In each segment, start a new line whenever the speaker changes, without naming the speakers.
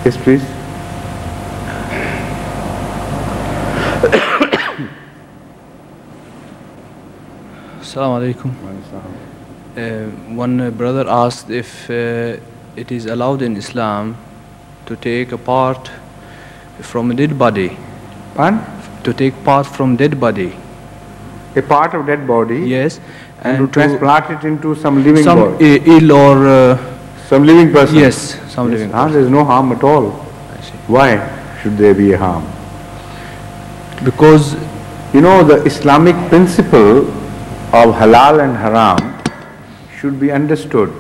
Yes, please.
Assalamu alaikum. One brother asked if it is allowed in Islam to take a part from a dead body.
Pardon?
To take part from dead body.
A part of dead body?
Yes.
And to transplant it into some living body?
Ill or...
some living person?
Yes, some living person.
There is no harm at all.
I see.
Why should there be a harm?
Because...
You know, the Islamic principle of halal and haram should be understood.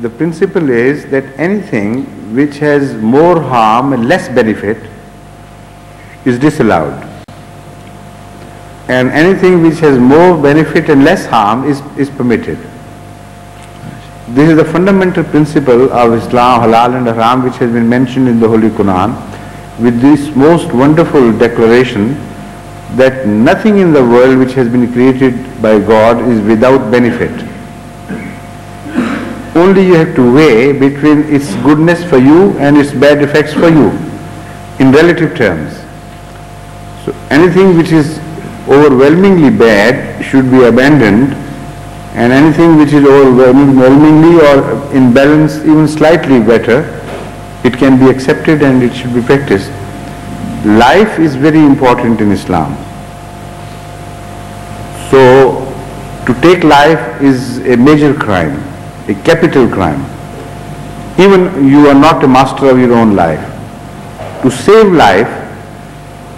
The principle is that anything which has more harm and less benefit is disallowed, and anything which has more benefit and less harm is permitted. This is the fundamental principle of Islam, halal and haram, which has been mentioned in the Holy Quran, with this most wonderful declaration that nothing in the world which has been created by God is without benefit. Only you have to weigh between its goodness for you and its bad effects for you in relative terms. So anything which is overwhelmingly bad should be abandoned, and anything which is overwhelmingly or in balance even slightly better, it can be accepted and it should be practiced. Life is very important in Islam. So to take life is a major crime, a capital crime. Even you are not a master of your own life. To save life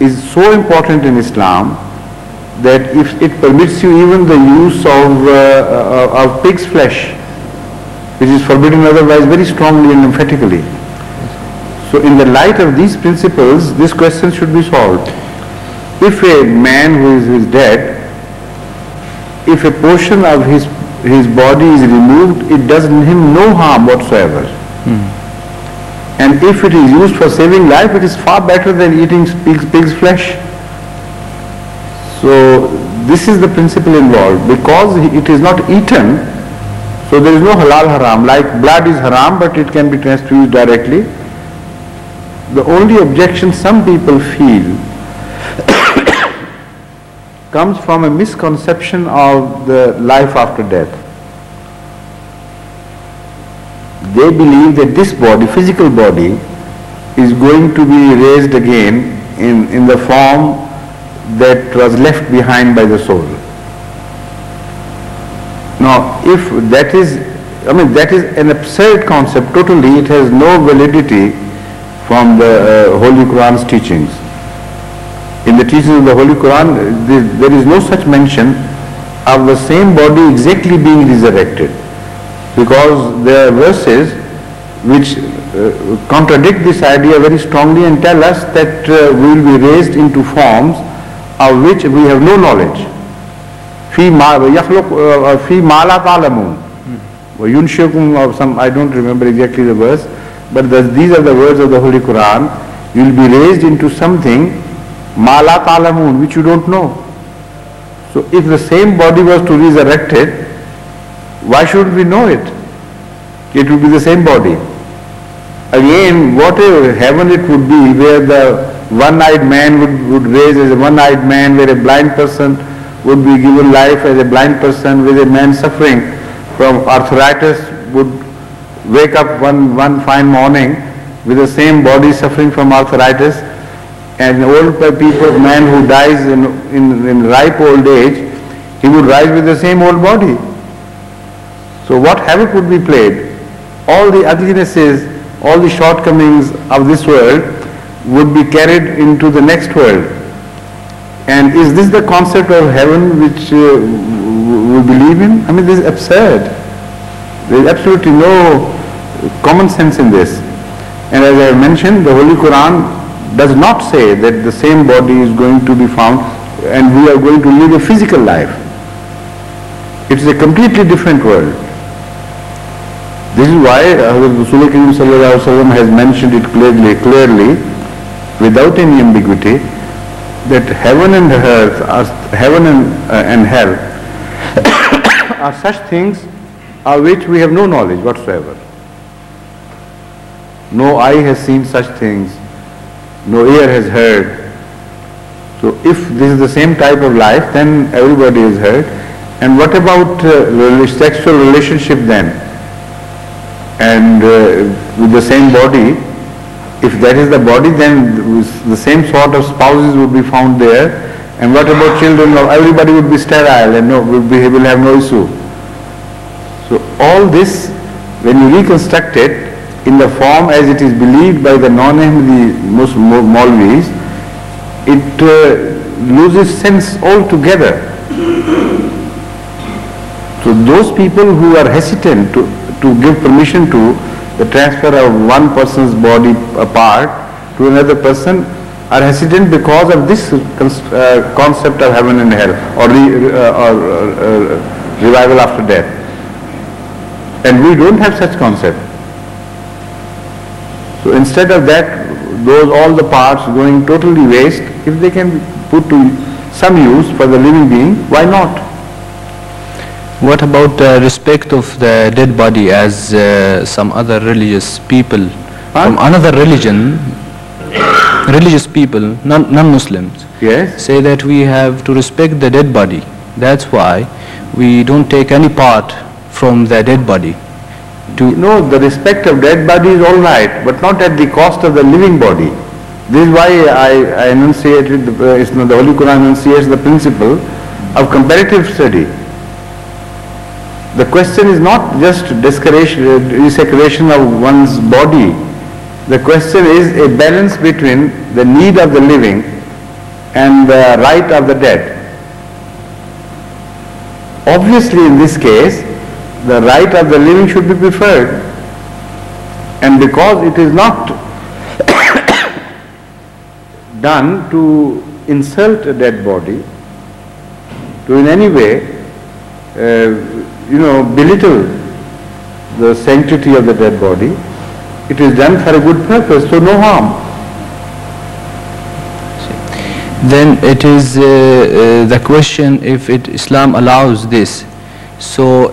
is so important in Islam that if it permits you even the use of pig's flesh, which is forbidden otherwise, very strongly and emphatically. So in the light of these principles, this question should be solved. If a man who is dead, if a portion of his body is removed, it does him no harm whatsoever. And if it is used for saving life, it is far better than eating pig's flesh. So this is the principle involved. Because it is not eaten, so there is no halal haram. Like blood is haram, but it can be transfused directly. The only objection some people feel comes from a misconception of the life after death. They believe that this body, physical body, is going to be raised again in the form that was left behind by the soul. Now, if that is, that is an absurd concept totally. It has no validity from the Holy Quran's teachings. In the teachings of the Holy Quran, there is no such mention of the same body exactly being resurrected, because there are verses which contradict this idea very strongly and tell us that we will be raised into forms of which we have no knowledge. فِي مَا لَا تَعْلَمُونَ وَيُنْشِئُكُمْ or some, I don't remember exactly the verse, but these are the words of the Holy Quran. You will be raised into something مَا لَا تَعْلَمُونَ, which you don't know. So if the same body was to be resurrected, why should we know it? It would be the same body. Again, what a heaven it would be, where the one-eyed man would raise as a one-eyed man, where a blind person would be given life as a blind person, where a man suffering from arthritis would wake up one fine morning with the same body suffering from arthritis, and an old man who dies in ripe old age, he would rise with the same old body. So what havoc would be played? All the uglinesses, all the shortcomings of this world would be carried into the next world. And is this the concept of heaven which we believe in? This is absurd. There is absolutely no common sense in this. And as I mentioned, the Holy Quran does not say that the same body is going to be found and we are going to live a physical life. It is a completely different world. This is why Rasul Karim Sallallahu Alaihi Wasallam has mentioned it clearly, without any ambiguity, that heaven and earth, and hell are such things of which we have no knowledge whatsoever. no eye has seen such things, no ear has heard. So if this is the same type of life, then everybody has heard. And what about sexual relationship then? And with the same body, if that is the body, then the same sort of spouses would be found there. And what about children? Everybody would be sterile and will have no issue. So all this, when you reconstruct it in the form as it is believed by the non-Ahmadi Muslim Maulvis, it loses sense altogether. So those people who are hesitant to give permission to the transfer of one person's body apart to another person are hesitant because of this concept of heaven and hell or revival after death. And we don't have such concept. So instead of that, all the parts going totally waste, if they can be put to some use for the living being, why not?
What about respect of the dead body, as some other religious people from another religion, religious people, non-Muslims,
yes,
say that we have to respect the dead body. That's why we don't take any part from the dead body.
No, the respect of dead body is all right, but not at the cost of the living body. This is why I enunciated, the Holy Quran enunciates the principle of comparative study. The question is not just desecration of one's body. The question is a balance between the need of the living and the right of the dead. Obviously, in this case, the right of the living should be preferred, and because it is not done to insult a dead body, to in any way belittle the sanctity of the dead body, it is done for a good purpose, so no harm.
Then it is the question, if Islam allows this, so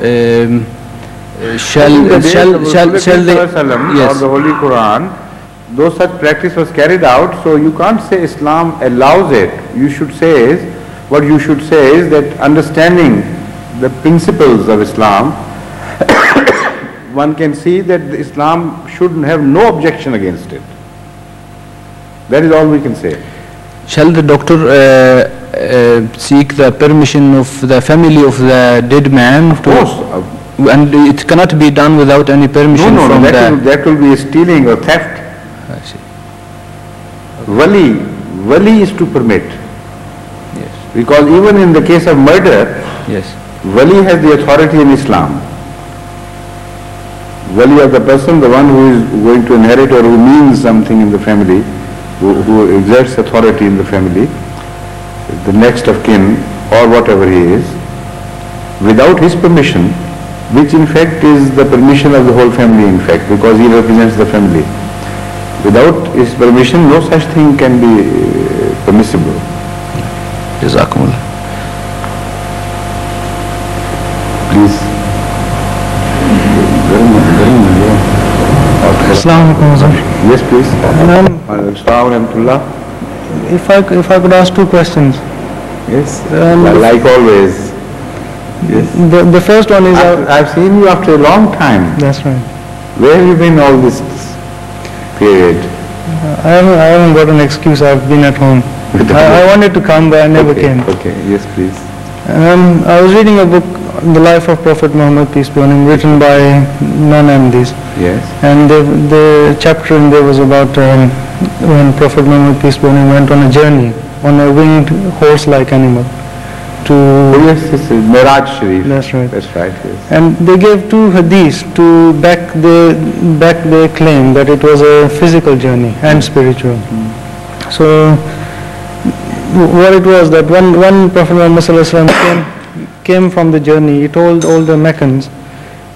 shall
or
they? Yes.
The Holy Quran, though such practice was carried out, so you can't say Islam allows it. What you should say is that understanding the principles of Islam, one can see that Islam should have no objection against it. That is all we can say.
Shall the doctor seek the permission of the family of the dead man?
Of course.
And it cannot be done without any permission
No,
from
that will be stealing or theft.
I see.
Wali is to permit.
Yes.
Because even in the case of murder,
Yes.
Wali has the authority in Islam. Wali of the person, the one who is going to inherit or who means something in the family, who exerts authority in the family, the next of kin or whatever he is, without his permission, which in fact is the permission of the whole family in fact, because he represents the family. Without his permission, no such thing can be permissible.
Jazakumullah.
Please.
Assalamu alaikum, sir.
Yes, please.
If I could ask two questions.
Yes, like always. Yes.
The first one is...
I've seen you after a long time.
That's right.
Where have you been all this period?
I haven't got an excuse. I've been at home. I wanted to come, but I never came.
Okay, yes, please.
I was reading a book, The Life of Prophet Muhammad, peace be on him, written by non-Ahmadis.
Yes.
And the chapter in there was about when Prophet Muhammad, peace be on him, went on a journey on a winged horse-like animal to...
Oh, yes, Miraj Sharif.
That's right.
That's right, yes.
And they gave two hadiths to back their claim that it was a physical journey and spiritual. So what it was, that one Prophet Muhammad came from the journey, he told all the Meccans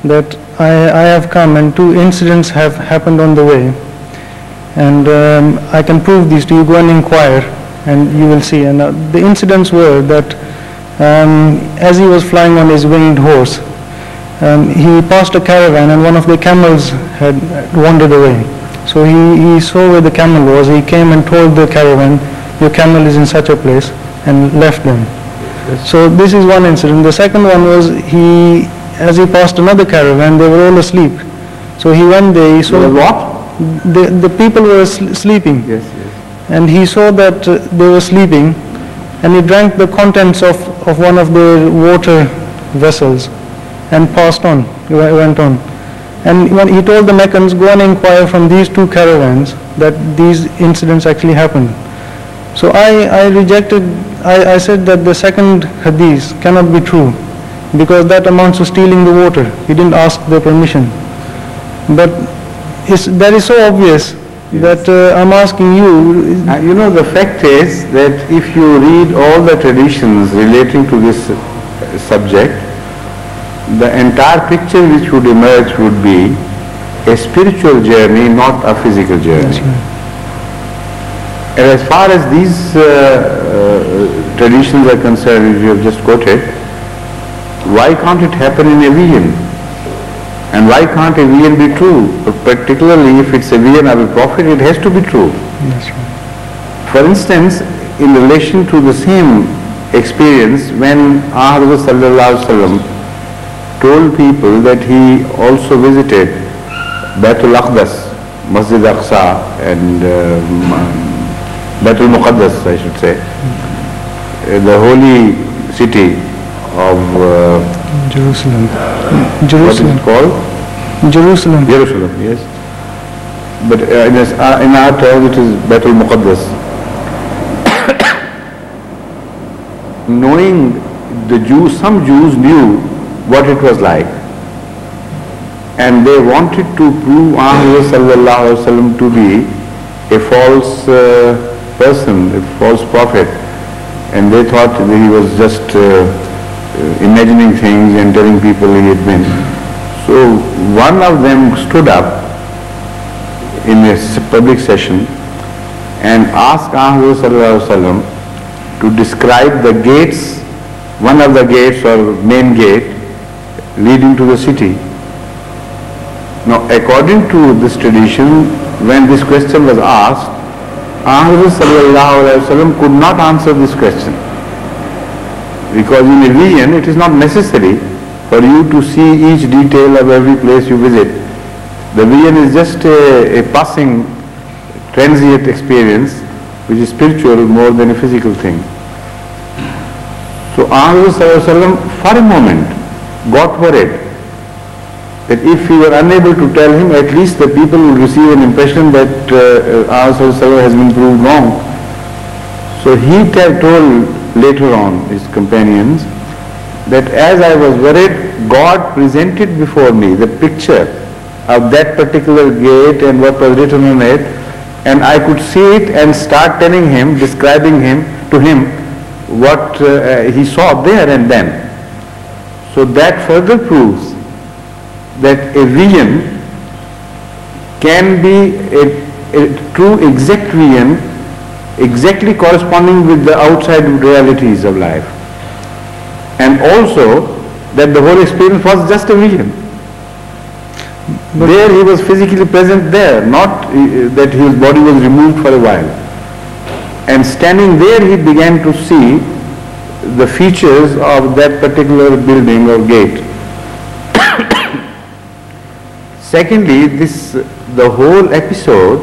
that I have come and two incidents have happened on the way, and I can prove these to you. Go and inquire and you will see. And the incidents were that as he was flying on his winged horse, he passed a caravan and one of the camels had wandered away. So he saw where the camel was. He came and told the caravan, your camel is in such a place, and left them. So this is one incident. The second one was as he passed another caravan, they were all asleep. So he went there, he saw
what?
The people were sleeping.
Yes.
And he saw that they were sleeping, and he drank the contents of one of the water vessels and passed on, went on. And when he told the Meccans, go and inquire from these two caravans that these incidents actually happened. So I rejected, I said that the second hadith cannot be true, because that amounts to stealing the water. He didn't ask their permission. But that is so obvious that I'm asking you.
You know, the fact is that if you read all the traditions relating to this subject, the entire picture which would emerge would be a spiritual journey, not a physical journey. And as far as these traditions are concerned, which you have just quoted, why can't it happen in a vision? And why can't a vision be true? Particularly if it's a vision of a prophet, it has to be true.
That's right.
For instance, in relation to the same experience, when Ahmad sallallahu alaihi wasallam told people that he also visited Baitul Aqdas, Masjid Aqsa, and Baitul Muqaddas, I should say, the holy city of
Jerusalem.
What is it called?
Jerusalem.
Jerusalem, yes. But in our terms it is Baitul Muqaddas. Knowing the Jews, some Jews knew what it was like, and they wanted to prove Muhammad sallallahu alaihi wasallam to be a false person, a false prophet, and they thought that he was just imagining things and telling people he had been. So one of them stood up in a public session and asked Muhammad sallallahu alaihi wasallam to describe the gates, one of the gates or main gate leading to the city. Now, according to this tradition, when this question was asked, Muhammad sallallahu alaihi wasallam could not answer this question, because in a vision it is not necessary for you to see each detail of every place you visit. The vision is just a passing, transient experience which is spiritual more than a physical thing. So Muhammad sallallahu alaihi wasallam for a moment got worried that if he were unable to tell him, at least the people will receive an impression that Muhammad sallallahu alaihi wasallam has been proved wrong. So he told later on his companions that as I was worried, God presented before me the picture of that particular gate and what was written on it, and I could see it and start telling him, describing to him what he saw there and then. So that further proves that a vision can be a true exact vision, exactly corresponding with the outside realities of life, and also that the whole experience was just a vision. There he was physically present there, not that his body was removed for a while. And standing there he began to see the features of that particular building or gate. Secondly, the whole episode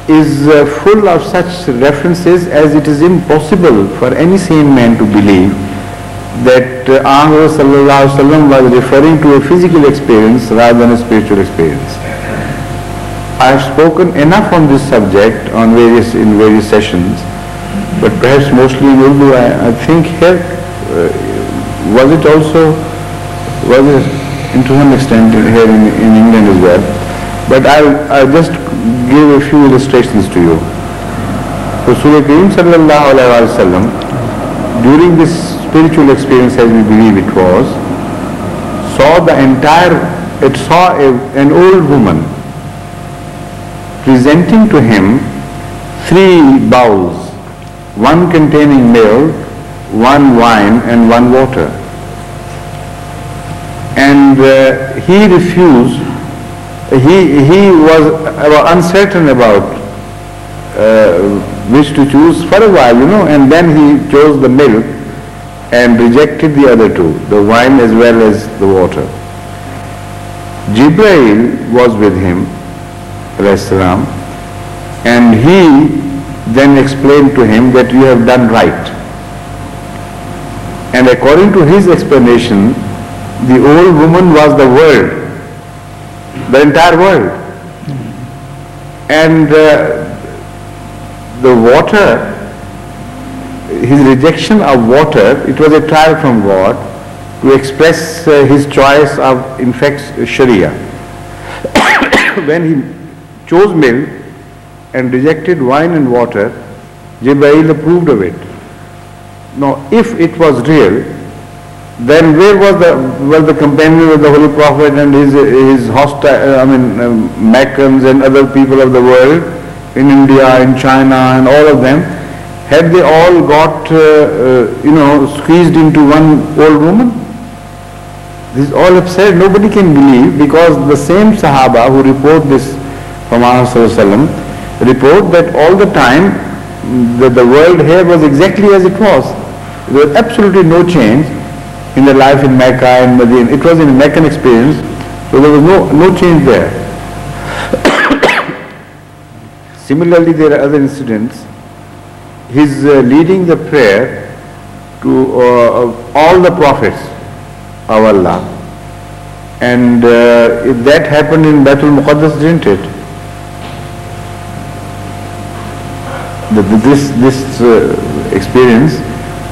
is full of such references as it is impossible for any sane man to believe that Muhammad sallallahu alaihi wasallam was referring to a physical experience rather than a spiritual experience. I have spoken enough on this subject in various sessions, but perhaps mostly in Urdu. I think here was it to some extent here in England as well. But I'll just give a few illustrations to you. Rasul Kareem sallallahu alaihi wasallam, during this spiritual experience, as we believe it was, saw an old woman presenting to him 3 bowls, one containing milk, one wine and one water. And he refused he was uncertain about which to choose for a while, and then he chose the milk and rejected the other two, the wine as well as the water. Jibreel was with him, alayhi salam, and he then explained to him that you have done right. And according to his explanation, the old woman was the world, the entire world. And the water, his rejection of water, it was a trial from God to express his choice of, in fact, Sharia. When he chose milk and rejected wine and water, Jibreel approved of it. Now, if it was real, then where was the companion of the Holy Prophet and his hostile, Meccans and other people of the world in India, in China, and all of them? Had they all got, squeezed into one old woman? This is all absurd. Nobody can believe, because the same Sahaba who report this from Muhammad report that all the time the world here was exactly as it was. There was absolutely no change in the life in Mecca and Medina. It was a Meccan experience, so there was no change there. Similarly, there are other incidents. His leading the prayer to all the prophets of Allah, and that happened in Baitul Muqaddas, didn't it? This experience,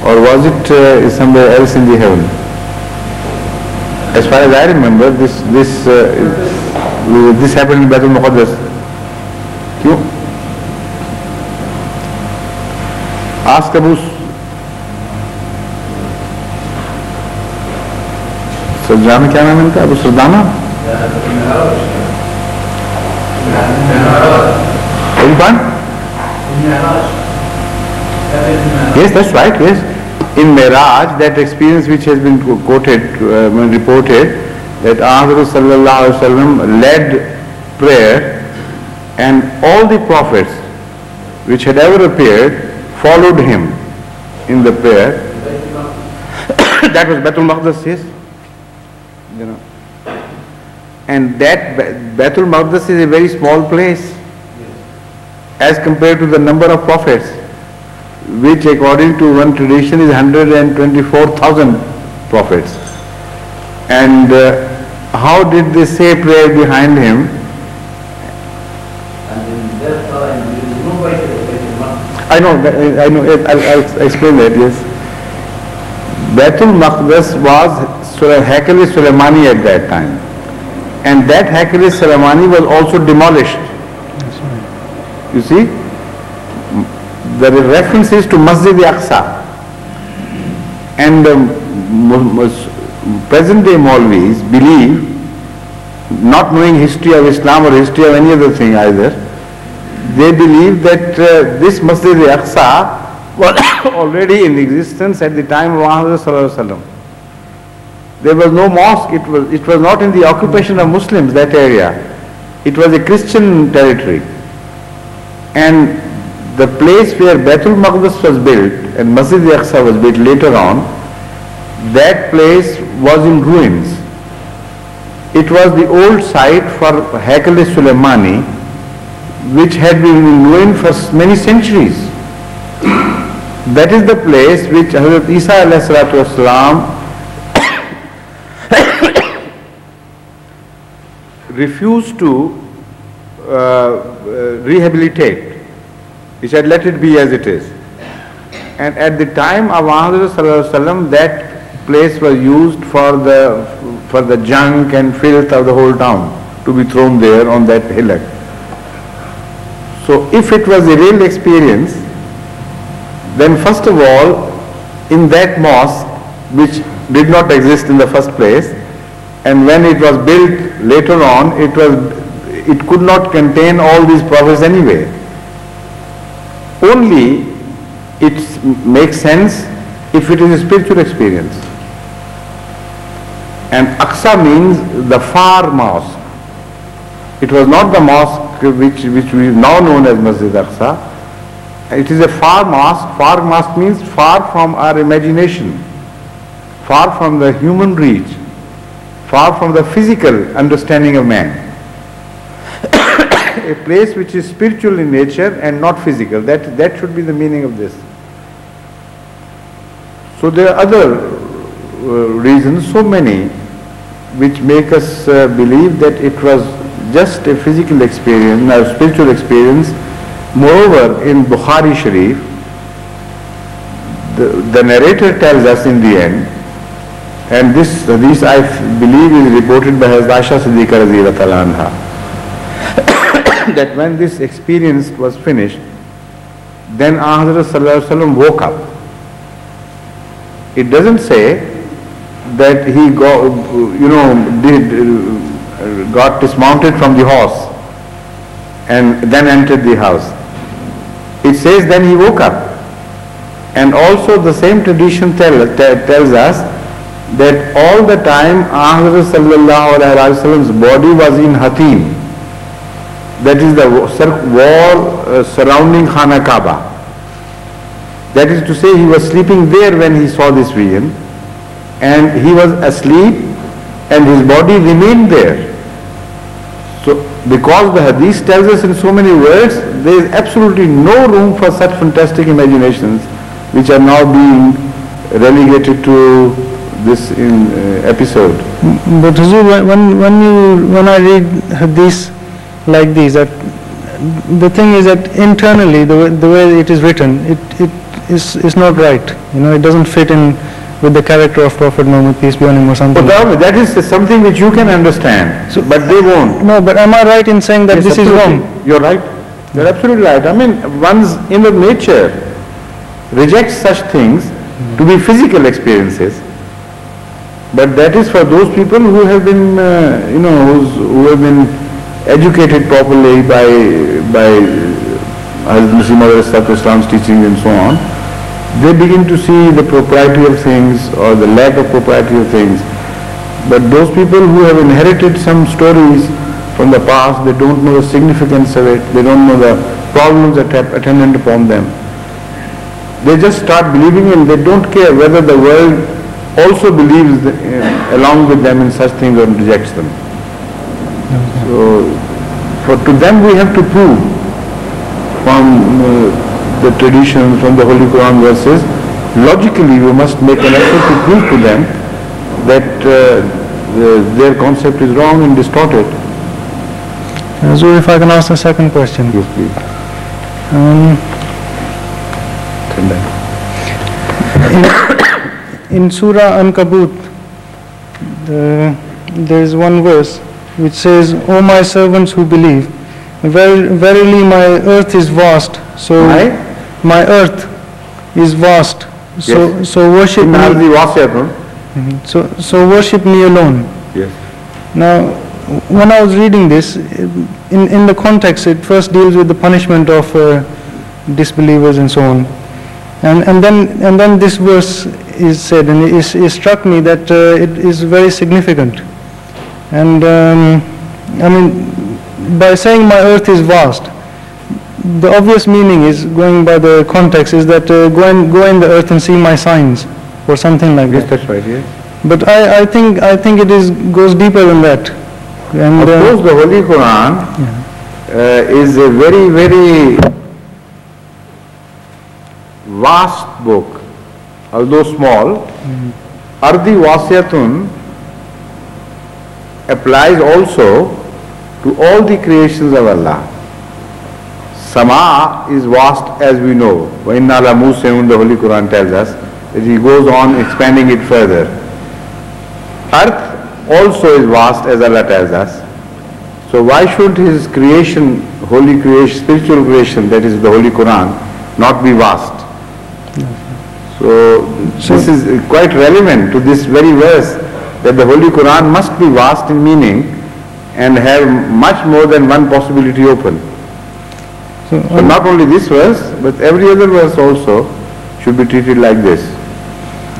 or was it somewhere else in the heaven? As far as I remember, this happened in Baitul Muqaddas. Ask Abu Sardana, क्या नाम इनका? Abu Sardana? Yes, that's right, yes. In Miraj, that experience which has been quoted, reported, that Ahmad sallallahu alaihi wasallam led prayer, and all the prophets which had ever appeared followed him in the prayer. That was Baitul Maqdis, yes. And that Baitul Maqdis is a very small place as compared to the number of prophets, which according to one tradition is 124,000 prophets. And how did they say prayer behind him? I know, I'll explain that, yes. Baitul Maqdis was Haikal Sulaimani at that time. And that Haikal Sulaimani was also demolished. You see? There are references to Masjid Aqsa. And present day Maulvis believe, not knowing history of Islam or history of any other thing either, they believe that this Masjid Aqsa was already in existence at the time of Muhammad sallallahu alaihi wasallam. There was no mosque, it was not in the occupation of Muslims, that area. It was a Christian territory. And the place where Baitul Maqdis was built and Masjid Aqsa was built later on, that place was in ruins. It was the old site for Haikal Sulaimani, which had been in ruin for many centuries. That is the place which Hazrat Isa alayhi salatu wasalam refused to rehabilitate. He said, let it be as it is. And at the time of Muhammad sallallahu alaihi wasallam, that place was used for the junk and filth of the whole town to be thrown there on that hillock. So if it was a real experience, then first of all, in that mosque, which did not exist in the first place, and when it was built later on, it could not contain all these prophets anyway. Only it makes sense if it is a spiritual experience. And Aqsa means the far mosque. It was not the mosque which we now known as Masjid Aqsa. It is a far mosque. Far mosque means far from our imagination, far from the human reach, far from the physical understanding of man. A place which is spiritual in nature and not physical. That should be the meaning of this. So there are other reasons, so many, which make us believe that it was just a physical experience, a spiritual experience. Moreover, in Bukhari Sharif, the narrator tells us in the end, and this I believe is reported by Hazrat Aisha Siddiqa radhiyallahu anha, that when this experience was finished, then Hazrat Sallallahu Alaihi Wasallam woke up. It doesn't say that he got dismounted from the horse and then entered the house. It says then he woke up. And also the same tradition tells us that all the time Hazrat Sallallahu Alaihi Wasallam's body was in Hatim. That is the wall surrounding Khana Kaaba. That is to say, he was sleeping there when he saw this vision, and he was asleep and his body remained there. So because the hadith tells us in so many words, there is absolutely no room for such fantastic imaginations which are now being relegated to this episode.
But Huzur, when I read hadith like these, that the thing is that internally the way it is written, it is not right. It doesn't fit in with the character of Prophet Muhammad, peace be on him, or something.
But that is something which you can understand, so, but they won't.
No, but am I right in saying that
yes,
this
absolutely.
is wrong?
You're right. You're absolutely right. I mean, one's inner nature rejects such things to be physical experiences. But that is for those people who have been, who have been educated properly by Hazrat Muslim Islam's teaching and so on. They begin to see the propriety of things or the lack of propriety of things. But those people who have inherited some stories from the past, they don't know the significance of it, they don't know the problems that are attendant upon them. They just start believing and they don't care whether the world also believes along with them in such things or rejects them. So, to them we have to prove from the traditions, from the Holy Quran verses, logically we must make an effort to prove to them that their concept is wrong and distorted.
So if I can ask a second question.
Yes, please.
In Surah Ankabut, there is one verse which says, "O my servants who believe, verily my earth is vast, so my earth is vast, so worship me. So worship me alone."
Yes.
Now, when I was reading this, in the context, it first deals with the punishment of disbelievers and so on, and then this verse is said, and it struck me that it is very significant. And I mean, by saying my earth is vast, the obvious meaning is, going by the context, is that go in the earth and see my signs, or something like that.
Yes, that's right. Yes.
But I think it goes deeper than that. And
of course, the Holy Quran is a very, very vast book, although small. Ardi Wasiyatun applies also to all the creations of Allah. Sama is vast, as we know. وَإِنَّا لَمُوسِعُونَ, the Holy Quran tells us that he goes on expanding it further. Earth also is vast, as Allah tells us. So why should his creation, holy creation, spiritual creation, that is the Holy Quran, not be vast? So this is quite relevant to this very verse, that the Holy Quran must be vast in meaning and have much more than one possibility open. So not only this verse, but every other verse also should be treated like this,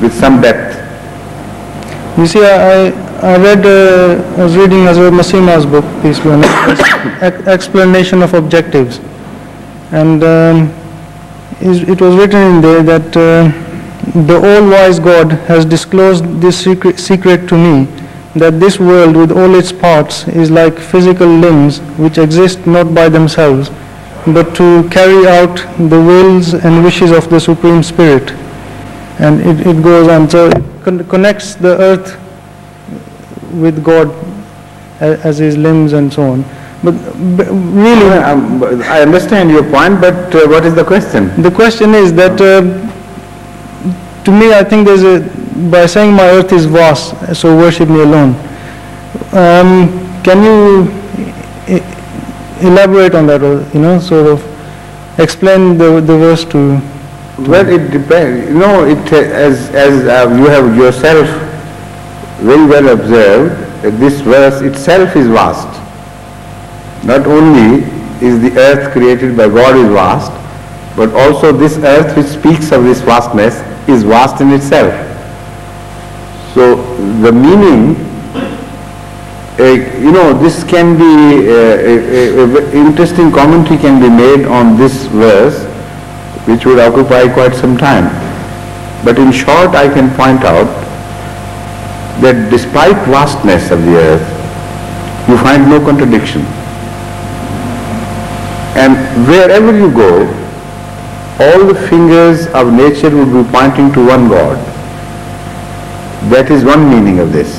with some depth.
You see, I was reading Hazrat Masima's book, peace be upon him, Explanation of Objectives, and it was written in there that the all-wise God has disclosed this secret to me, that this world with all its parts is like physical limbs which exist not by themselves, but to carry out the wills and wishes of the Supreme Spirit. And it goes on, so it connects the earth with God as his limbs and so on. But really,
I understand your point, but what is the question?
The question is that to me, I think by saying my earth is vast, so worship me alone. Can you elaborate on that, or sort of explain the verse to?
Well, it depends. As you have yourself very well observed, this verse itself is vast. Not only is the earth created by God is vast, but also this earth which speaks of this vastness is vast in itself. So the meaning, this can be, interesting commentary can be made on this verse, which would occupy quite some time. But in short, I can point out that despite vastness of the earth, you find no contradiction. And wherever you go, all the fingers of nature would be pointing to one God. That is one meaning of this.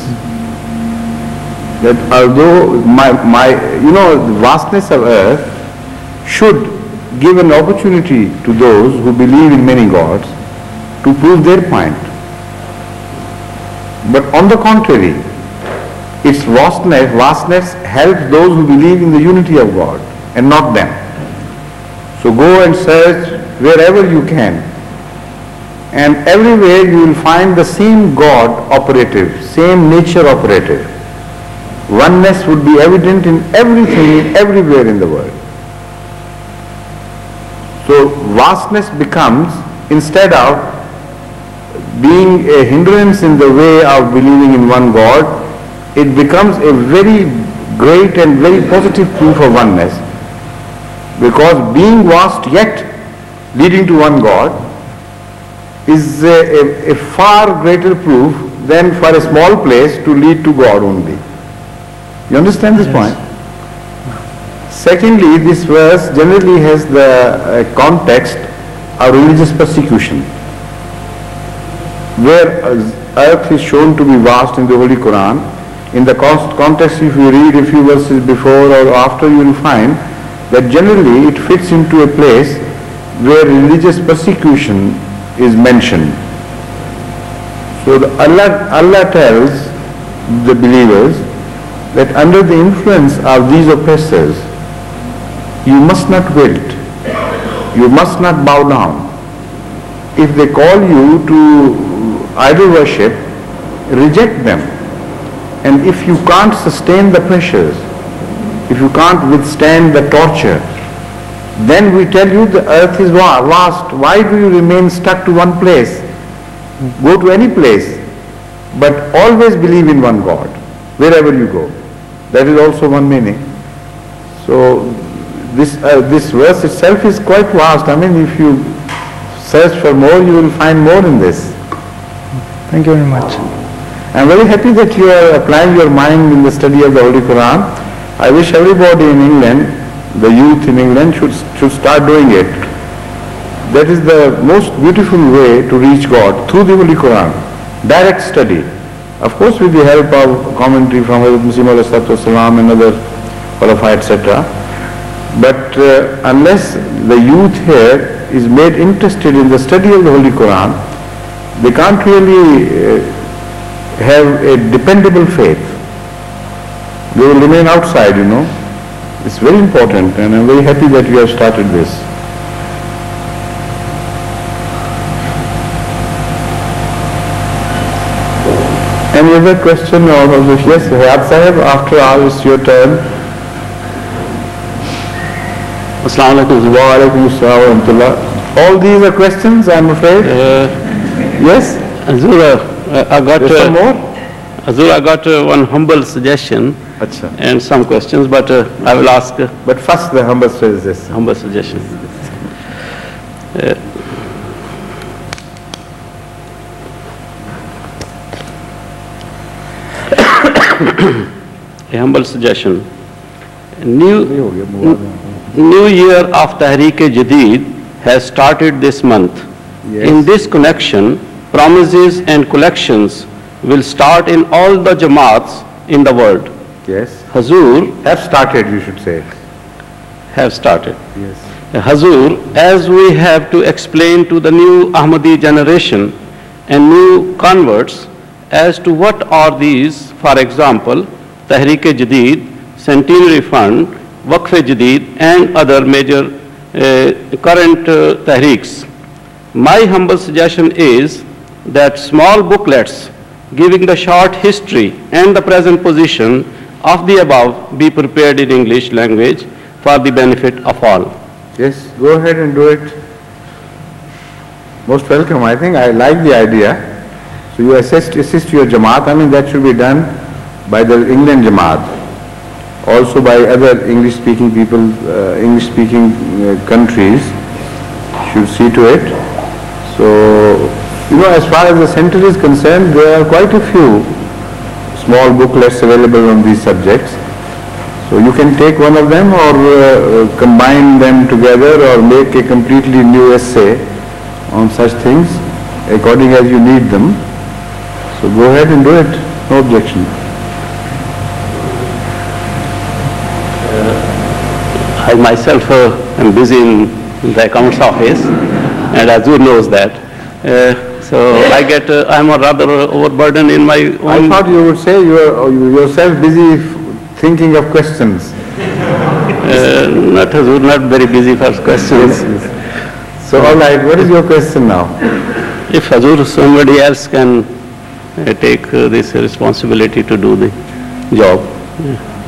That although the vastness of earth should give an opportunity to those who believe in many gods to prove their point. But on the contrary, its vastness helps those who believe in the unity of God and not them. So go and search wherever you can, and everywhere you will find the same God operative, same nature operative. Oneness would be evident in everything, everywhere in the world. So vastness becomes, instead of being a hindrance in the way of believing in one God, it becomes a very great and very positive proof of oneness. Because being vast yet leading to one God is a far greater proof than for a small place to lead to God only. You understand this point? Secondly, this verse generally has the context of religious persecution, where earth is shown to be vast in the Holy Quran. In the context, if you read a few verses before or after, you will find that generally it fits into a place where religious persecution is mentioned. So Allah tells the believers that under the influence of these oppressors, you must not wilt, you must not bow down. If they call you to idol worship, reject them. And if you can't sustain the pressures, if you can't withstand the torture, then we tell you the earth is vast. Why do you remain stuck to one place? Go to any place, but always believe in one God, wherever you go. That is also one meaning. So this verse itself is quite vast. I mean, if you search for more, you will find more in this.
Thank you very much.
I am very happy that you are applying your mind in the study of the Holy Quran. I wish everybody in England, the youth in England, should start doing it. That is the most beautiful way to reach God, through the Holy Quran. Direct study. Of course, with the help of commentary from Hazrat Masih and other qualified, etc. But unless the youth here is made interested in the study of the Holy Quran, they can't really have a dependable faith. They will remain outside, It's very important, and I'm very happy that you have started this. Any other question or yes, Hayat Sahib, after all it's your turn. Assalamu alaikum. Wa alaikum assalam wa rahmatullah. All these are questions, I'm afraid. Yes?
I got
some more?
Hazur, I got one humble suggestion
Achha.
and some questions, but I will ask.
But first the humble suggestion.
Humble suggestion. A humble suggestion. New year of Tahrik-e-Jadid has started this month.
Yes.
In this connection, promises and collections will start in all the Jamaats in the world.
Yes.
Hazur
Have started, you should say.
have started.
Yes.
Hazur, as we have to explain to the new Ahmadi generation and new converts as to what are these, for example, Tahrik-e-Jadid, Centenary Fund, Waqf-e-Jadid and other major current tahriks. My humble suggestion is that small booklets giving the short history and the present position of the above be prepared in English language for the benefit of all.
Yes, go ahead and do it. Most welcome. I think I like the idea. So you assist your Jamaat. I mean, that should be done by the England Jamaat. Also by other English-speaking people, English-speaking countries should see to it. So, you know, as far as the center is concerned, there are quite a few small booklets available on these subjects. So you can take one of them or combine them together or make a completely new essay on such things according as you need them. So go ahead and do it, no objection.
I myself am busy in the accounts office, and Azur knows that. So I get, I'm a rather overburdened in my own.
I thought you would say you are yourself busy thinking of questions.
Not Hazur, not very busy for questions.
So all right, what is your question now?
If Hazur, somebody else can take this responsibility to do the job.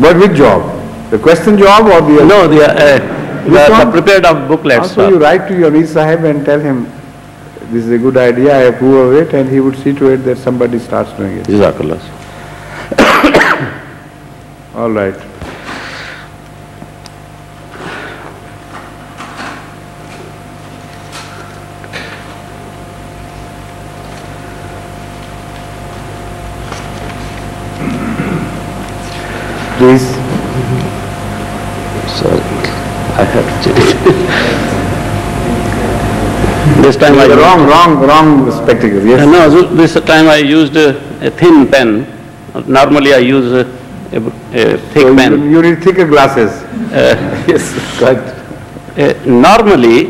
But which job? The question job or the...
No, the prepared of booklets.
Also you write to your Amir Sahib and tell him, this is a good idea, I approve of it, and he would see to it that somebody starts doing it.
Jazakallah.
All right. Please.
Sorry, I have to change. This time I
wrong spectacles. Yes.
No, this time I used a thin pen. Normally I use a thick
So
pen.
you need thicker glasses. Yes, correct.
Normally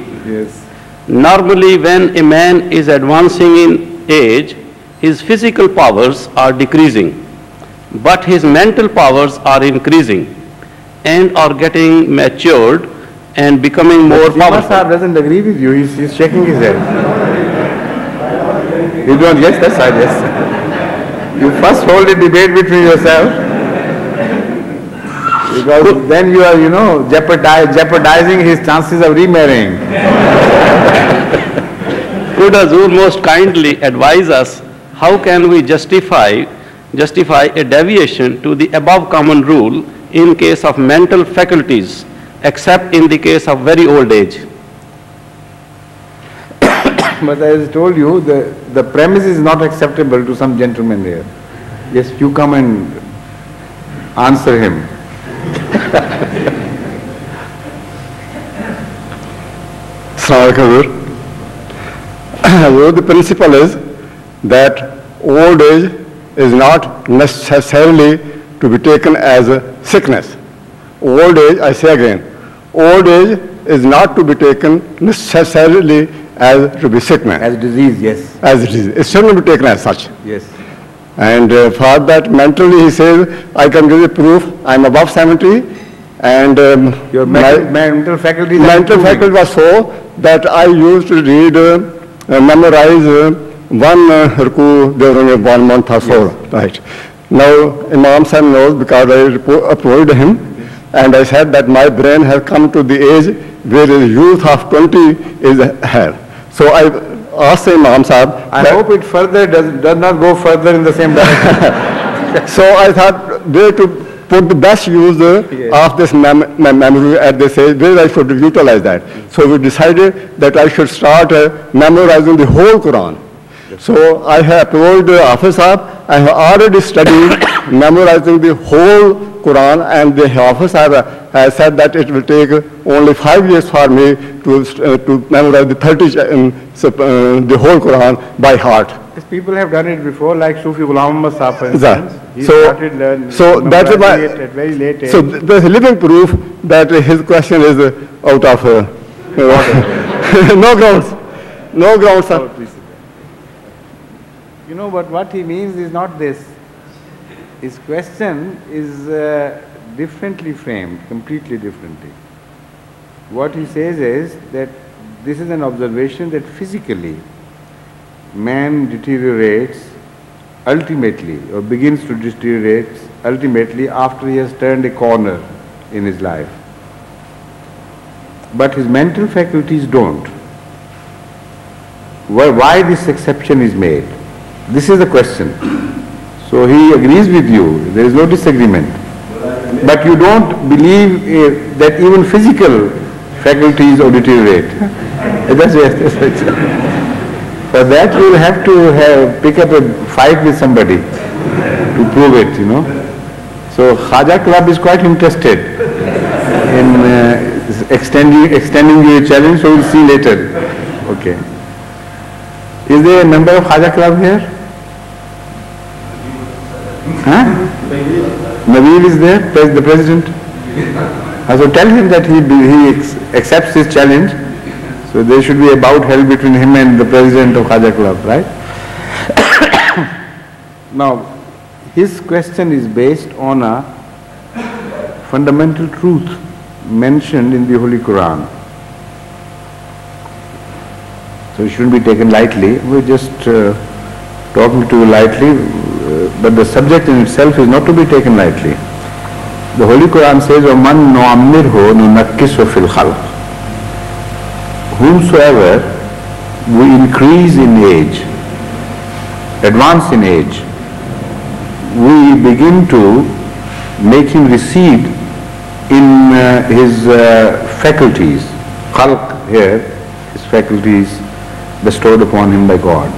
when a man is advancing in age, his physical powers are decreasing, but his mental powers are increasing and are getting matured and becoming more powerful.
Sahib doesn't agree with you. He's shaking his head. You don't? Yes, that's right. Yes. You first hold a debate between yourself, because then you are, jeopardizing his chances of remarrying.
Could Hazur most kindly advise us how can we justify a deviation to the above common rule in case of mental faculties, except in the case of very old age?
But as I told you, the premise is not acceptable to some gentleman here. Yes, you come and answer him.
The principle is that old age is not necessarily to be taken as a sickness. Old age, I say again, old age is not to be taken necessarily as to be sickness.
As disease, yes.
As disease. It should not be taken as such.
Yes.
And for that, mentally, he says, I can give you proof, I'm above 70, and
your mental faculty
was so that I used to read, memorize one ruku during 1 month or so. Yes. Right. Now, Imam Sahib knows because I approved him, and I said that my brain has come to the age where the youth of 20 is here. So I asked Imam Sahib.
I hope it further does not go further in the same direction.
So I thought where to put the best use of this memory at this age, where I should utilize that. So we decided that I should start memorizing the whole Quran. So I have told the Hafiz Sahab, I have already studied memorizing the whole Quran, and the Hafiz Sahab has said that it will take only 5 years for me to memorize the whole Quran by heart.
Yes, people have done it before, like Sufi Ghulam Muhammad Sahab, for instance. He
So
started learning
that is why,
at very late age.
so there's living proof that his question is out of no grounds. No grounds, sir.
You know, but what he means is not this. His question is differently framed, completely differently. What he says is that this is an observation that physically man deteriorates ultimately, or begins to deteriorate ultimately after he has turned a corner in his life. But his mental faculties don't. Why this exception is made? This is the question. So he agrees with you, there is no disagreement. But you don't believe that even physical faculties will deteriorate. That's right. For that you will have to pick up a fight with somebody to prove it, you know. So Khaja Club is quite interested in extending your challenge, so we'll see later. Okay. Is there a member of Khaja Club here? Huh? Nabil is there, the president. So tell him that he accepts his challenge. So there should be a bout held between him and the president of Khaja Club, right? Now, his question is based on a fundamental truth mentioned in the Holy Quran. So it shouldn't be taken lightly. We're just talking to you lightly, but the subject in itself is not to be taken lightly. The Holy Quran says, وَمَنْ نُعَمِّرْهُ نُنَكِّسُ فِي الْخَلْقِ. Whomsoever we increase in age, advance in age, we begin to make him recede in his faculties. Khalq here, his faculties bestowed upon him by God.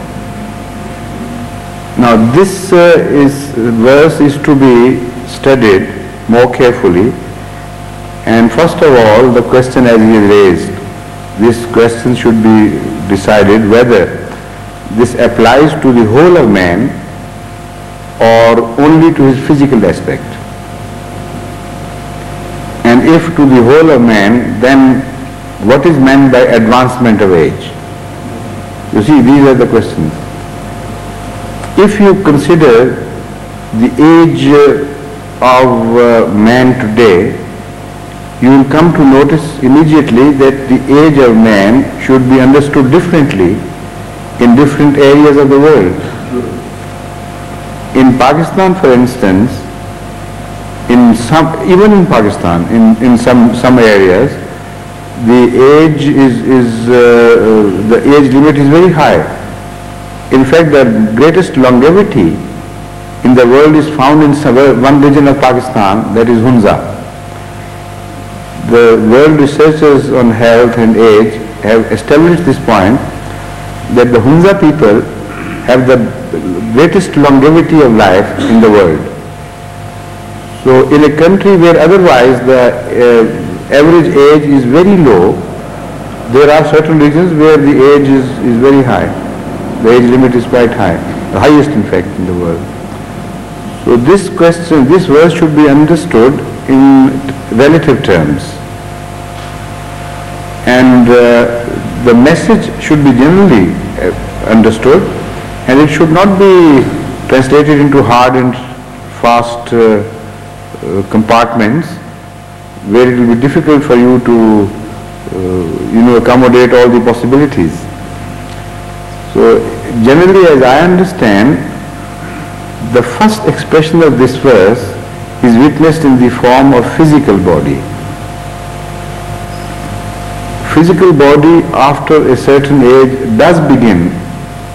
Now this verse is to be studied more carefully, and first of all the question as he is raised, this question should be decided whether this applies to the whole of man or only to his physical aspect. And if to the whole of man, then what is meant by advancement of age? You see, these are the questions. If you consider the age of man today, you will come to notice immediately that the age of man should be understood differently in different areas of the world. In Pakistan, for instance, even in Pakistan, in some areas, the age the age limit is very high. In fact, the greatest longevity in the world is found in one region of Pakistan, that is Hunza. The world researchers on health and age have established this point, that the Hunza people have the greatest longevity of life in the world. So in a country where otherwise the average age is very low, there are certain regions where the age is very high. The age limit is quite high, the highest in fact in the world. So this verse should be understood in relative terms. And the message should be generally understood, and it should not be translated into hard and fast compartments where it will be difficult for you to accommodate all the possibilities. So generally, as I understand, the first expression of this verse is witnessed in the form of physical body. Physical body after a certain age does begin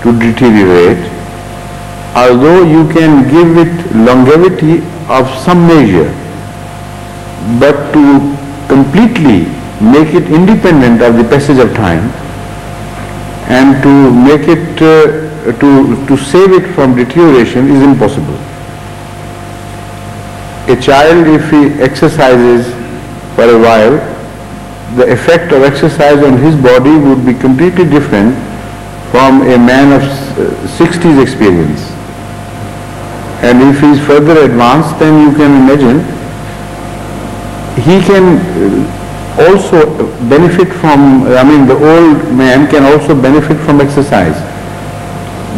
to deteriorate, although you can give it longevity of some measure, but to completely make it independent of the passage of time and to make it, to save it from deterioration is impossible. A child, if he exercises for a while, the effect of exercise on his body would be completely different from a man of 60s experience. And if he is further advanced, then you can imagine he can also benefit from, the old man can also benefit from exercise.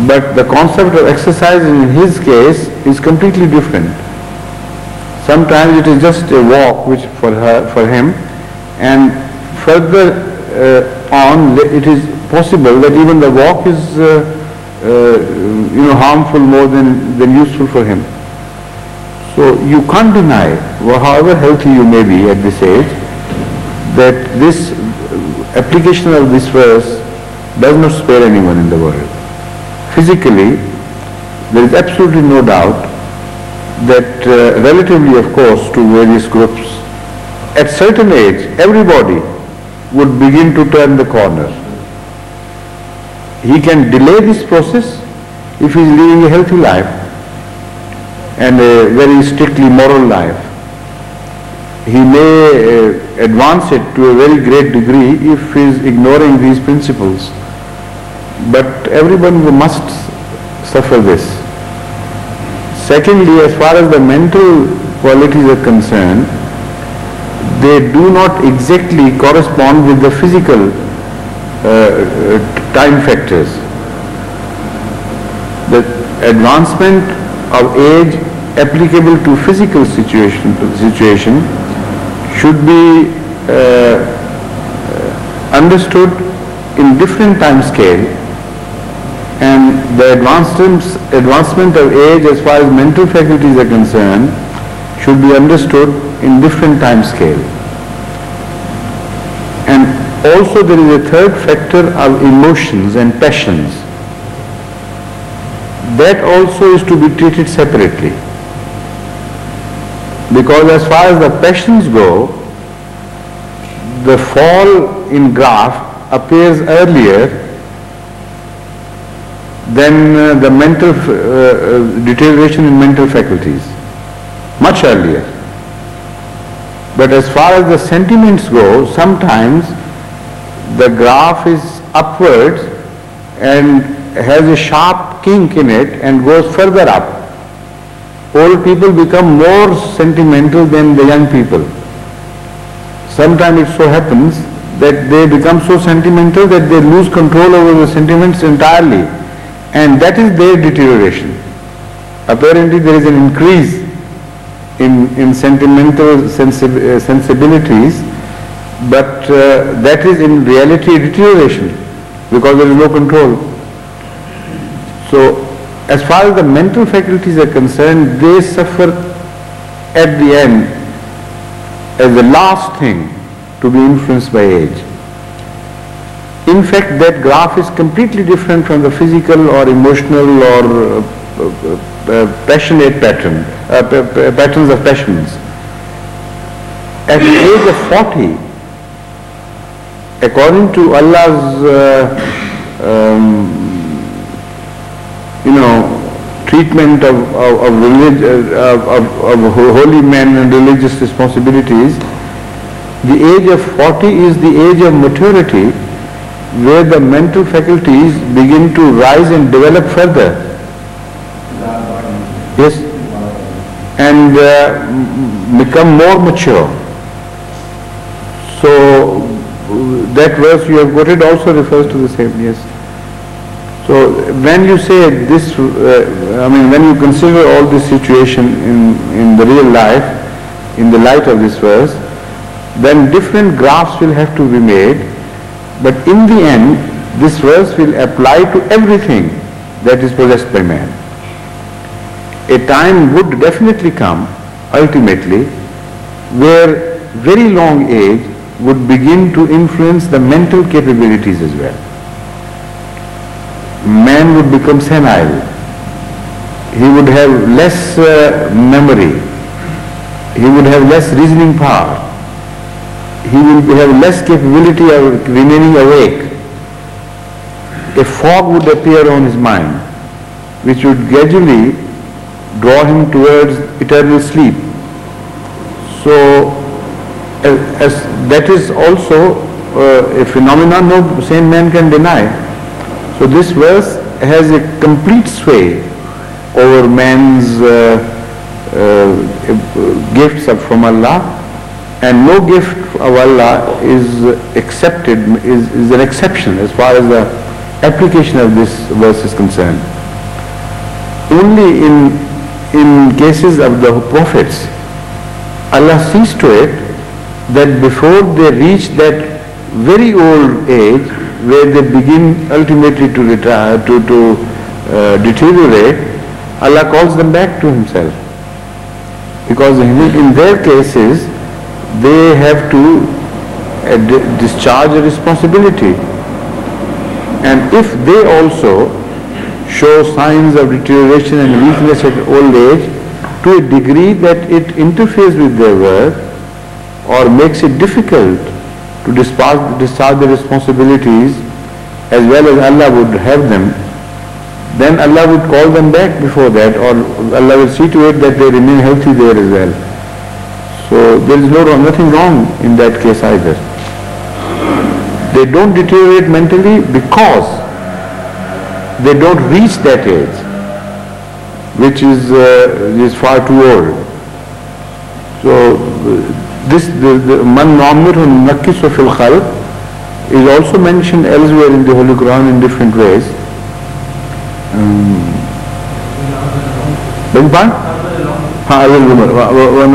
But the concept of exercise in his case is completely different. Sometimes it is just a walk which for him, and further on it is possible that even the walk is harmful more than useful for him. So you can't deny, however healthy you may be at this age, that this application of this verse does not spare anyone in the world. Physically, there is absolutely no doubt that relatively, of course, to various groups, at certain age, everybody would begin to turn the corner. He can delay this process if he is living a healthy life and a very strictly moral life. He may advance it to a very great degree if he is ignoring these principles. But everyone must suffer this. Secondly, as far as the mental qualities are concerned, they do not exactly correspond with the physical time factors. The advancement of age applicable to physical situation should be understood in different time scale, and the advancement of age as far as mental faculties are concerned should be understood in different time scale. And also there is a third factor of emotions and passions. That also is to be treated separately. Because as far as the passions go, the fall in graph appears earlier than the mental deterioration in mental faculties, much earlier. But as far as the sentiments go, sometimes the graph is upwards and has a sharp kink in it and goes further up. Old people become more sentimental than the young people. Sometimes it so happens that they become so sentimental that they lose control over the sentiments entirely, and that is their deterioration. Apparently there is an increase in sentimental sensibilities, but that is in reality deterioration because there is no control. So as far as the mental faculties are concerned, they suffer at the end as the last thing to be influenced by age. In fact, that graph is completely different from the physical or emotional or passionate patterns of passions. At the age of 40, according to Allah's treatment of holy men and religious responsibilities, the age of 40 is the age of maturity, where the mental faculties begin to rise and develop further. Yes, and become more mature. So that verse you have quoted also refers to the same. Yes. So when you say this, when you consider all this situation in the real life, in the light of this verse, then different graphs will have to be made. But in the end, this verse will apply to everything that is possessed by man. A time would definitely come, ultimately, where very long age would begin to influence the mental capabilities as well. Man would become senile. he would have less memory, he would have less reasoning power, he will have less capability of remaining awake. A fog would appear on his mind, which would gradually draw him towards eternal sleep. So, as that is also a phenomenon no sane man can deny. So this verse has a complete sway over man's gifts from Allah, and no gift of Allah is accepted, is an exception as far as the application of this verse is concerned. Only in cases of the prophets, Allah sees to it that before they reach that very old age where they begin ultimately to deteriorate, Allah calls them back to Himself. Because in their cases, they have to discharge a responsibility. And if they also show signs of deterioration and weakness at old age to a degree that it interferes with their work or makes it difficult to discharge the responsibilities as well as Allah would have them, then Allah would call them back before that, or Allah will see to it that they remain healthy there as well. So there is nothing wrong in that case either. They don't deteriorate mentally because they don't reach that age, which is far too old. So the man namirun nakisu fil khalq is also mentioned elsewhere in the Holy Quran in different ways.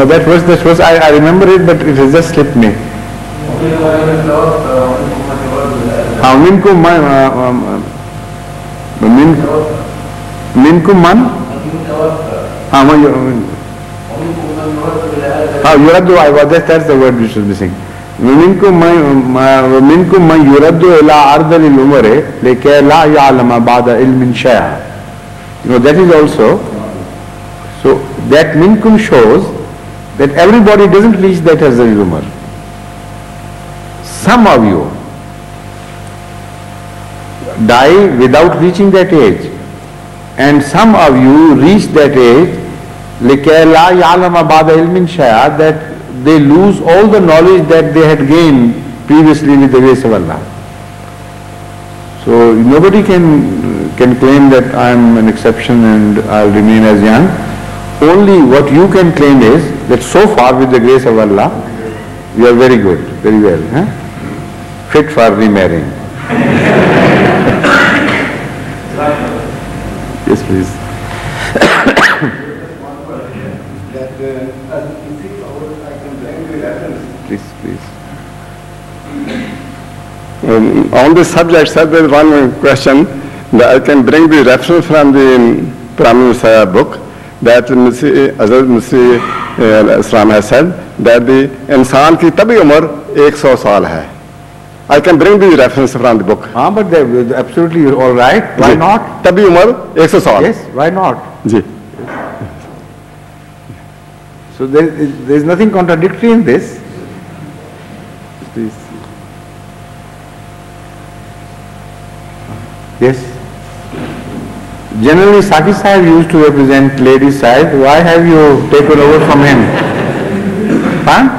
That verse, I remember it, but it has just slipped me. Minkum man? That's the word which was missing. Minkum man yuraddu ila ardalil umare lekay la ya'lama ba'da ilmin shay'a. That is also, so that minkum shows that everybody doesn't reach that ardalil umar. Some of you die without reaching that age, and some of you reach that age lekay la ya'lama ba'da ilmin shay'a, that they lose all the knowledge that they had gained previously with the grace of Allah. So nobody can claim that I am an exception and I'll remain as young. Only what you can claim is that so far with the grace of Allah, you are very good, very well, fit for remarrying. Yes, please. Please.
On this subject, sir, there is one question that I can bring the reference from the Prime Minister's book that Hazrat Masih Islam has said that the insan ki tabi umar 100 saal hai. I can bring the reference from the book.
But they're absolutely all right. Why not?
Tabi umar 100 saal.
Yes, why not?
Ji.
So there is nothing contradictory in this. Please. Yes. Generally, Saki Sahib used to represent ladies' side. Why have you taken over from him? Huh?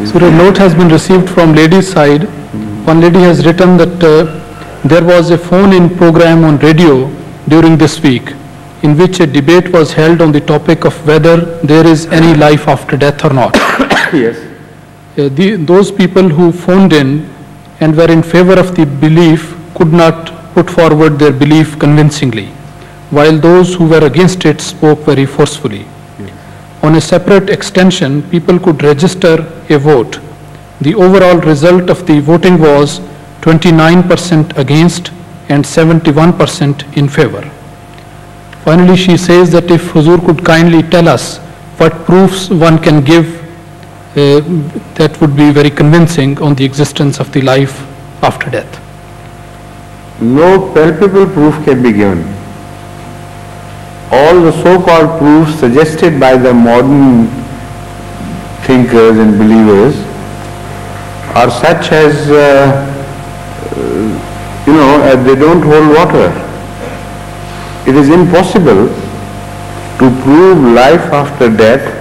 So a note has been received from ladies' side. One lady has written that there was a phone-in program on radio during this week in which a debate was held on the topic of whether there is any life after death or not.
Yes.
Those people who phoned in and were in favor of the belief could not put forward their belief convincingly, while those who were against it spoke very forcefully.
Yes.
On a separate extension, people could register a vote. The overall result of the voting was 29% against and 71% in favor. Finally, she says that if Huzur could kindly tell us what proofs one can give
that would be very convincing on the existence of the life after death.
No palpable proof can be given. All the so-called proofs suggested by the modern thinkers and believers are such as, they don't hold water. It is impossible to prove life after death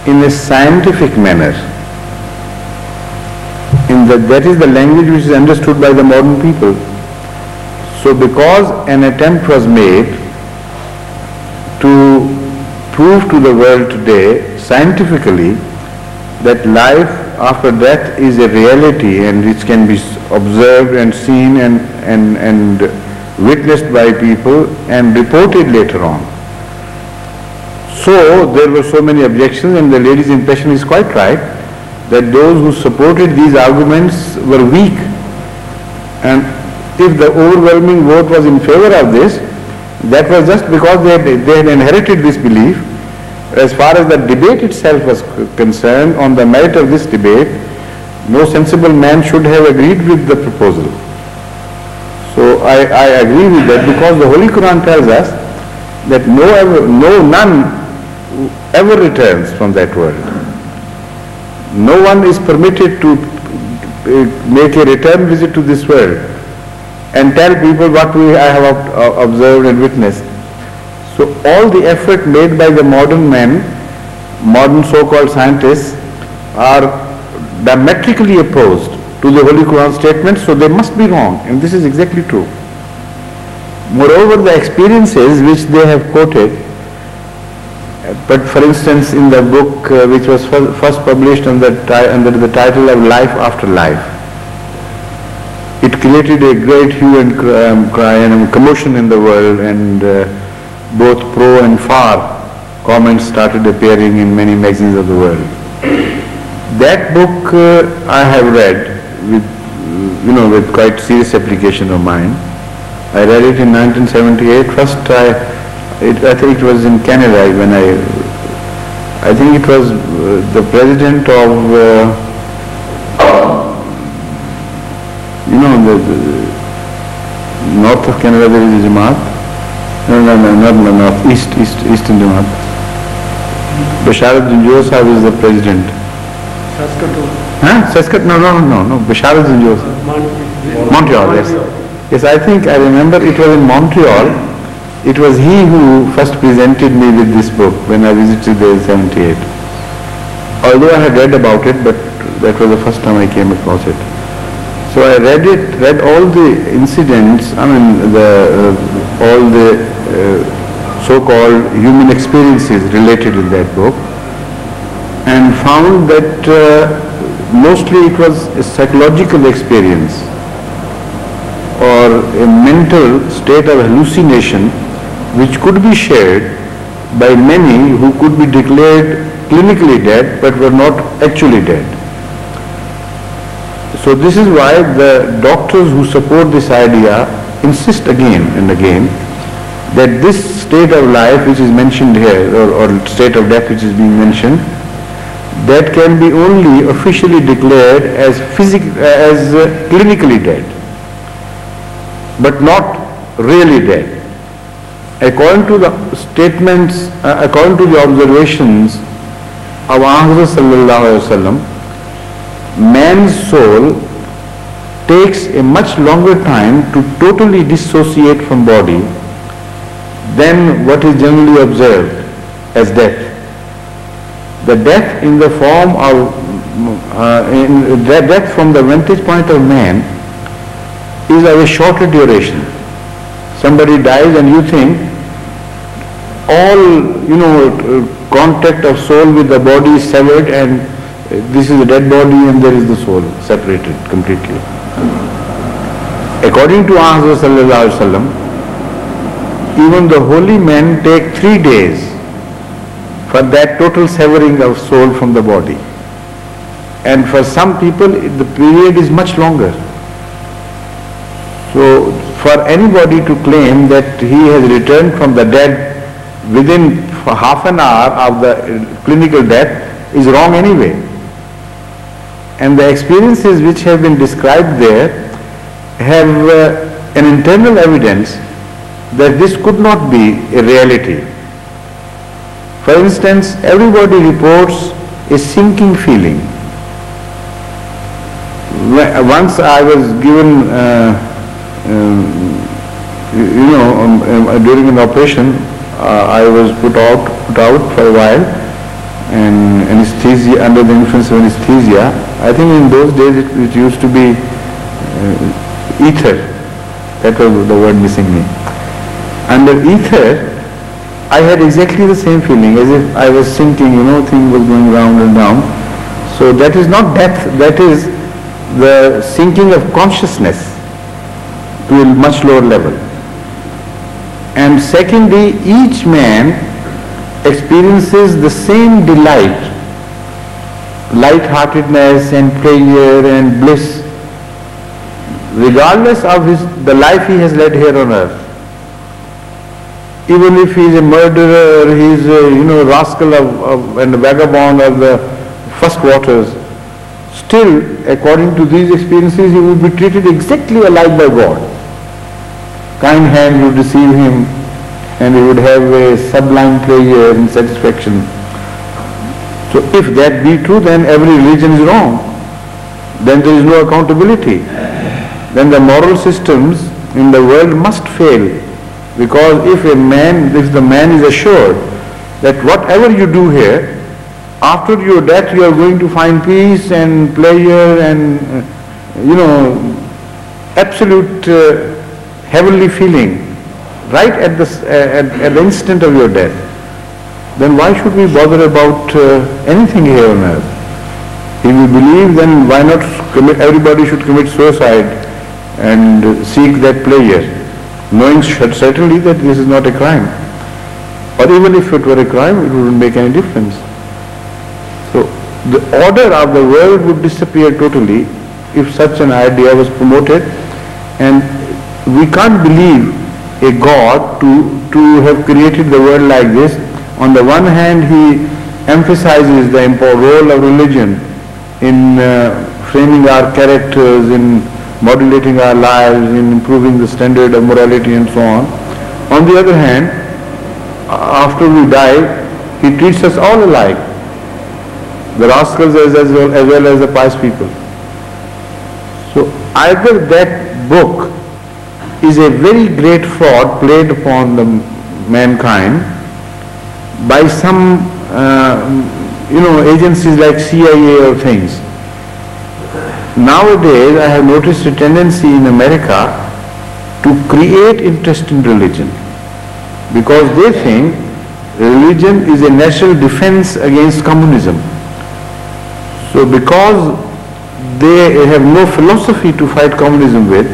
in a scientific manner. That is the language which is understood by the modern people. So because an attempt was made to prove to the world today scientifically that life after death is a reality and which can be observed and seen and witnessed by people and reported later on. So there were so many objections, and the lady's impression is quite right that those who supported these arguments were weak. And if the overwhelming vote was in favor of this, that was just because they had inherited this belief. As far as the debate itself was concerned, on the merit of this debate, no sensible man should have agreed with the proposal. So I agree with that, because the Holy Quran tells us that none ever returns from that world. No one is permitted to make a return visit to this world and tell people what I have observed and witnessed. So all the effort made by the modern men, modern so-called scientists, are diametrically opposed to the Holy Quran statements, so they must be wrong, and this is exactly true. Moreover, the experiences which they have quoted, but for instance in the book which was first published under the title of Life After Life, it created a great hue and cry and commotion in the world, and both pro and far comments started appearing in many magazines of the world. That book I have read with quite serious application of mind. I read it in 1978. First I think it was in Canada when I think it was the president of the north of Canada there is a Jamaat. No, not Eastern Jamaat. Basharuddin Joseph is the president. Saskatoon? No. Basharuddin Joseph. Montreal, yes. Yes, I think I remember it was in Montreal. It was he who first presented me with this book when I visited there in 78. Although I had read about it, but that was the first time I came across it. So I read all the incidents, all the so-called human experiences related in that book, and found that mostly it was a psychological experience or a mental state of hallucination which could be shared by many who could be declared clinically dead but were not actually dead. So this is why the doctors who support this idea insist again and again that this state of life which is mentioned here, or state of death which is being mentioned, that can be only officially declared as clinically dead, but not really dead. According to the statements, according to the observations of Ahmad sallallahu alaihi wasallam, man's soul takes a much longer time to totally dissociate from body than what is generally observed as death. The death in the form of death from the vantage point of man is of a shorter duration. Somebody dies and you think all contact of soul with the body is severed, and this is a dead body and there is the soul separated completely. According to Ahmad sallallahu alaihi wasallam, even the holy men take 3 days for that total severing of soul from the body, and for some people the period is much longer. So for anybody to claim that he has returned from the dead within half an hour of the clinical death is wrong anyway. And the experiences which have been described there have an internal evidence that this could not be a reality. For instance, everybody reports a sinking feeling. Once I was given, during an operation, I was put out for a while, and anesthesia, under the influence of anesthesia. I think in those days it used to be ether. That was the word missing me. Under ether, I had exactly the same feeling, as if I was sinking, thing was going round and round. So that is not death, that is the sinking of consciousness to a much lower level. And secondly, each man experiences the same delight, light-heartedness and pleasure and bliss, regardless of the life he has led here on earth. Even if he is a murderer, he is a rascal and a vagabond of the first waters, still, according to these experiences, he will be treated exactly alike by God. Kind hands would receive him, and he would have a sublime pleasure and satisfaction. So if that be true, then every religion is wrong. Then there is no accountability. Then the moral systems in the world must fail. Because if the man is assured that whatever you do here, after your death you are going to find peace and pleasure and, absolute heavenly feeling right at the instant of your death, then why should we bother about anything here on earth? If we believe, then why not everybody should commit suicide and seek that pleasure, knowing certainly that this is not a crime. Or even if it were a crime, it wouldn't make any difference. So the order of the world would disappear totally if such an idea was promoted, and we can't believe a God to have created the world like this. On the one hand, he emphasizes the role of religion in framing our characters, in modulating our lives, in improving the standard of morality and so on. On the other hand, after we die, he treats us all alike, the rascals as well as the pious people. So either that book is a very great fraud played upon the mankind by some agencies like CIA or things. Nowadays I have noticed a tendency in America to create interest in religion, because they think religion is a natural defense against communism. So because they have no philosophy to fight communism with,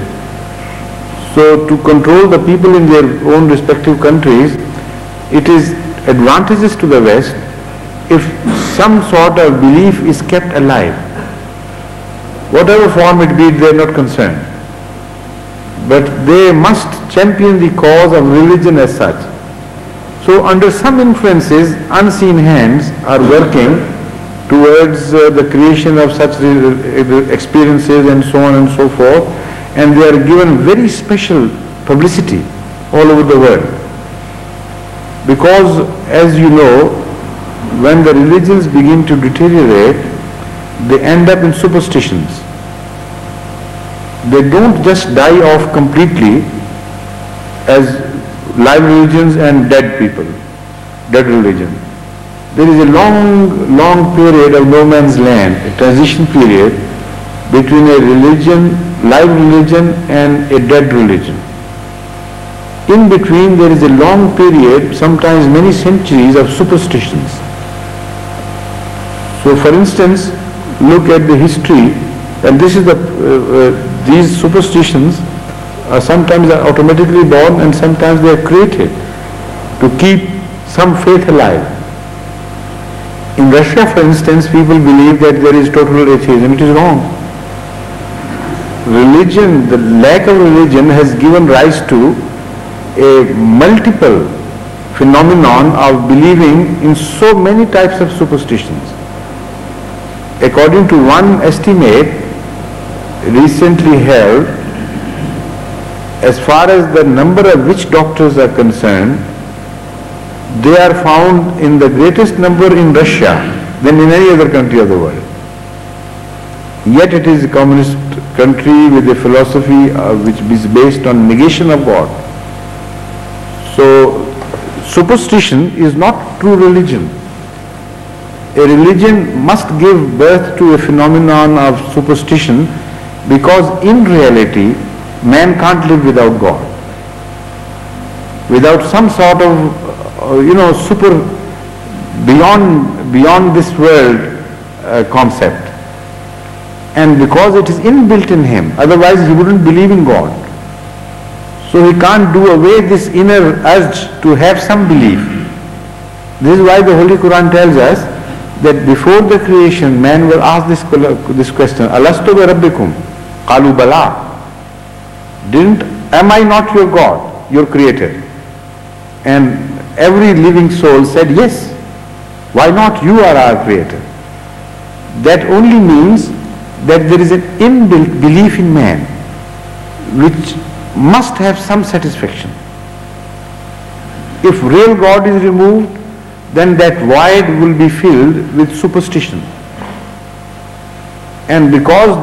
so to control the people in their own respective countries, it is advantageous to the West if some sort of belief is kept alive. Whatever form it be, they are not concerned. But they must champion the cause of religion as such. So under some influences, unseen hands are working towards the creation of such experiences and so on and so forth, and they are given very special publicity all over the world. Because as you know, when the religions begin to deteriorate, they end up in superstitions. They don't just die off completely as live religions and dead people, dead religion. There is a long period of no man's land, a transition period between a religion, live religion and a dead religion. In between there is a long period, sometimes many centuries of superstitions. So for instance, look at the history, and this is these superstitions are sometimes automatically born and sometimes they are created to keep some faith alive. In Russia, for instance, people believe that there is total atheism. It is wrong. Religion, the lack of religion has given rise to a multiple phenomenon of believing in so many types of superstitions. according to one estimate recently held, as far as the number of witch doctors are concerned, they are found in the greatest number in Russia than in any other country of the world. Yet it is a communist country with a philosophy which is based on negation of God. So superstition is not true religion. A religion must give birth to a phenomenon of superstition, because in reality man can't live without God, without some sort of super beyond this world concept. And because it is inbuilt in him, otherwise he wouldn't believe in God. So he can't do away this inner urge to have some belief. This is why the Holy Quran tells us that before the creation, man will ask this question, Alastu bi rabbikum? Qalu bala. Am I not your God, your creator? And every living soul said, yes. Why not? You are our creator. That only means that there is an inbuilt belief in man which must have some satisfaction. If real God is removed, then that void will be filled with superstition. And because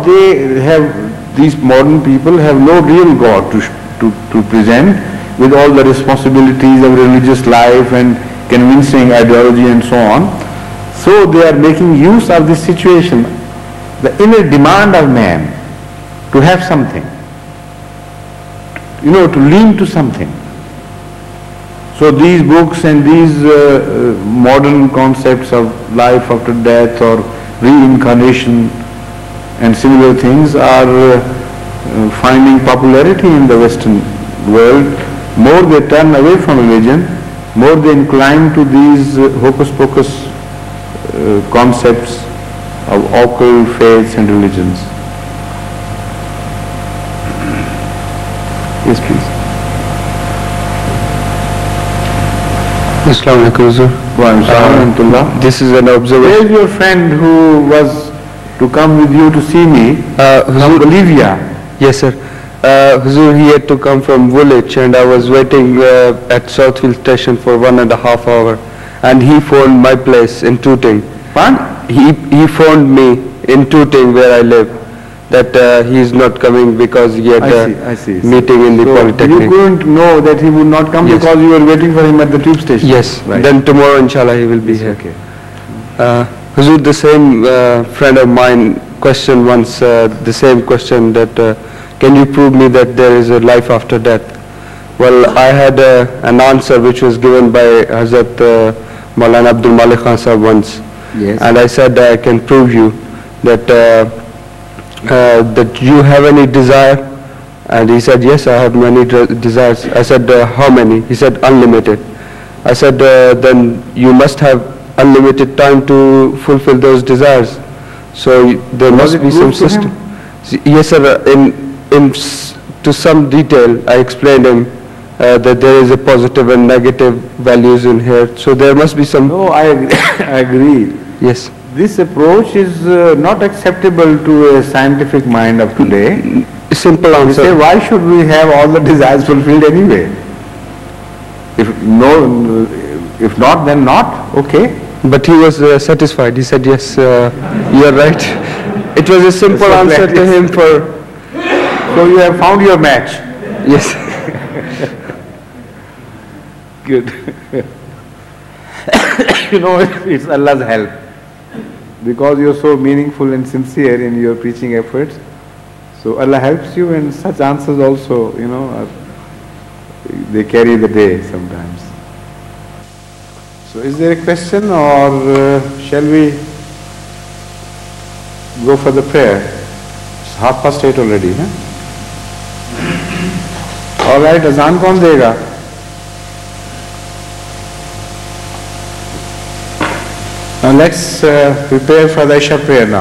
these modern people have no real God to present, with all the responsibilities of religious life and convincing ideology and so on, so they are making use of this situation, the inner demand of man to have something, to lean to something. So these books and these modern concepts of life after death or reincarnation and similar things are finding popularity in the Western world. More they turn away from religion, more they incline to these hocus pocus concepts of occult faiths and religions. Yes, please.
Assalamu alaikum. This is an observation.
Where is your friend who was to come with you to see me from Bolivia?
Yes, sir. Huzur, he had to come from Woolwich, and I was waiting at Southfield station for 1.5 hours, and he phoned my place in Tooting.
What?
He phoned me in Tooting, where I live, that he is not coming because he had a meeting in the Polytechnic.
You couldn't know that he would not come because you were waiting for him at the tube station?
Yes.
Right.
Then tomorrow, inshallah, he will be here.
Okay.
Huzur, the same friend of mine questioned once the same question that can you prove me that there is a life after death? Well, I had an answer which was given by Hazrat Maulana Abdul Malik Khan Sahab once.
Yes.
And I said I can prove you that that you have any desire. And he said, yes, I have many desires. I said, how many? He said, unlimited. I said, then you must have unlimited time to fulfill those desires. So there must be some system. Yes, sir. To some detail, I explained him that there is a positive and negative values in here. So there must be some.
No, I agree.
Yes.
This approach is not acceptable to a scientific mind of today.
Simple answer.
You say, why should we have all the desires fulfilled anyway? If not, then not. Okay.
But he was satisfied. He said, yes, you are right. It was a simple answer to him for.
So you have found your match.
Yes.
Good. It's Allah's help. Because you are so meaningful and sincere in your preaching efforts. So Allah helps you, and such answers also, they carry the day sometimes. So is there a question, or shall we go for the prayer? It's 8:30 already, huh? All right, azan kaun dega? Now let's prepare for the Isha prayer now.